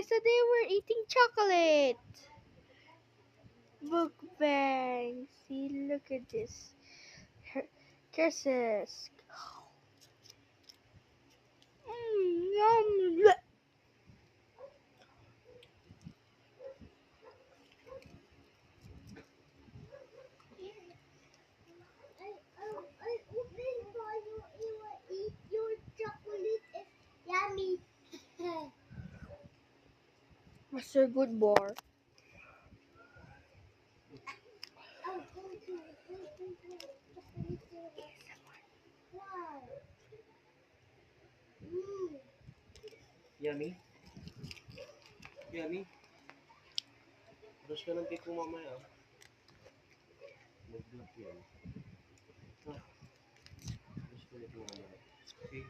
So they were eating chocolate. Mukbang. See, look at this. Kisses. Yum. Eat your chocolate. It's yummy. Mr. Good Bar. Oh, go to chocolate. Wow. Mm. Yummy? Yummy? Brush ka ng teeth mo mamaya. Mag-block yan. Ha? Brush ka ng teeth mo mamaya. Okay?